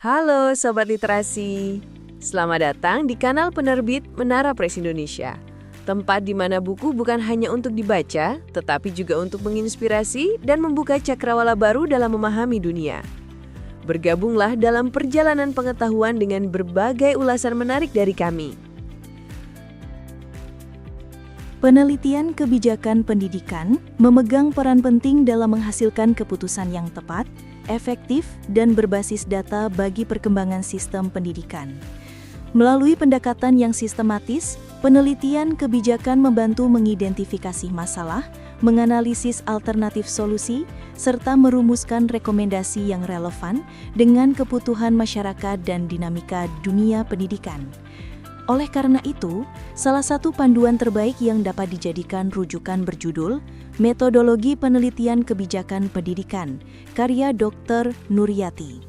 Halo Sobat Literasi, selamat datang di kanal penerbit Menara Press Indonesia. Tempat di mana buku bukan hanya untuk dibaca, tetapi juga untuk menginspirasi dan membuka cakrawala baru dalam memahami dunia. Bergabunglah dalam perjalanan pengetahuan dengan berbagai ulasan menarik dari kami. Penelitian kebijakan pendidikan memegang peran penting dalam menghasilkan keputusan yang tepat, efektif, dan berbasis data bagi perkembangan sistem pendidikan. Melalui pendekatan yang sistematis, penelitian kebijakan membantu mengidentifikasi masalah, menganalisis alternatif solusi, serta merumuskan rekomendasi yang relevan dengan kebutuhan masyarakat dan dinamika dunia pendidikan. Oleh karena itu, salah satu panduan terbaik yang dapat dijadikan rujukan berjudul Metodologi Penelitian Kebijakan Pendidikan, karya Dr. Nuryati.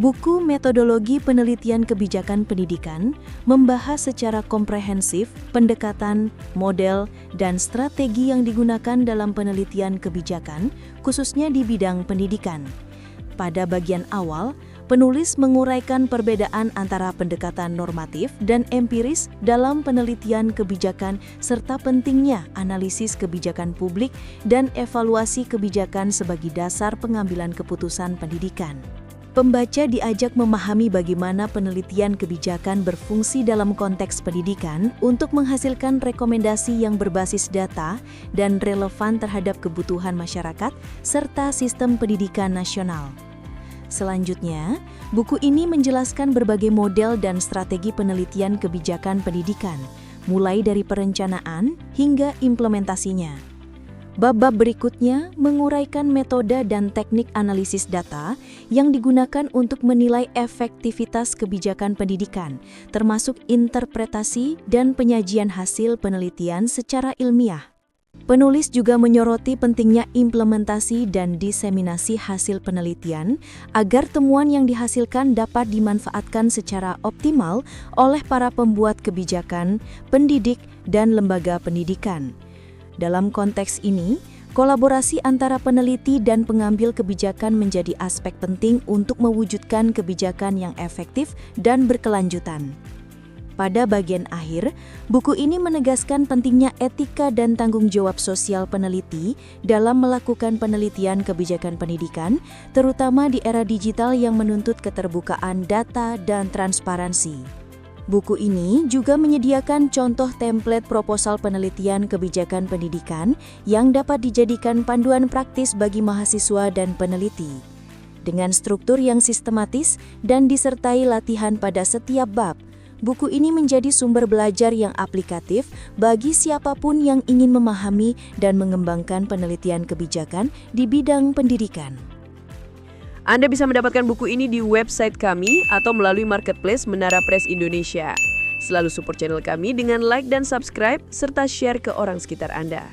Buku Metodologi Penelitian Kebijakan Pendidikan membahas secara komprehensif pendekatan, model, dan strategi yang digunakan dalam penelitian kebijakan, khususnya di bidang pendidikan. Pada bagian awal, penulis menguraikan perbedaan antara pendekatan normatif dan empiris dalam penelitian kebijakan serta pentingnya analisis kebijakan publik dan evaluasi kebijakan sebagai dasar pengambilan keputusan pendidikan. Pembaca diajak memahami bagaimana penelitian kebijakan berfungsi dalam konteks pendidikan untuk menghasilkan rekomendasi yang berbasis data dan relevan terhadap kebutuhan masyarakat serta sistem pendidikan nasional. Selanjutnya, buku ini menjelaskan berbagai model dan strategi penelitian kebijakan pendidikan, mulai dari perencanaan hingga implementasinya. Bab-bab berikutnya menguraikan metode dan teknik analisis data yang digunakan untuk menilai efektivitas kebijakan pendidikan, termasuk interpretasi dan penyajian hasil penelitian secara ilmiah. Penulis juga menyoroti pentingnya implementasi dan diseminasi hasil penelitian agar temuan yang dihasilkan dapat dimanfaatkan secara optimal oleh para pembuat kebijakan, pendidik, dan lembaga pendidikan. Dalam konteks ini, kolaborasi antara peneliti dan pengambil kebijakan menjadi aspek penting untuk mewujudkan kebijakan yang efektif dan berkelanjutan. Pada bagian akhir, buku ini menegaskan pentingnya etika dan tanggung jawab sosial peneliti dalam melakukan penelitian kebijakan pendidikan, terutama di era digital yang menuntut keterbukaan data dan transparansi. Buku ini juga menyediakan contoh template proposal penelitian kebijakan pendidikan yang dapat dijadikan panduan praktis bagi mahasiswa dan peneliti. Dengan struktur yang sistematis dan disertai latihan pada setiap bab, buku ini menjadi sumber belajar yang aplikatif bagi siapapun yang ingin memahami dan mengembangkan penelitian kebijakan di bidang pendidikan. Anda bisa mendapatkan buku ini di website kami atau melalui marketplace Menara Press Indonesia. Selalu support channel kami dengan like dan subscribe serta share ke orang sekitar Anda.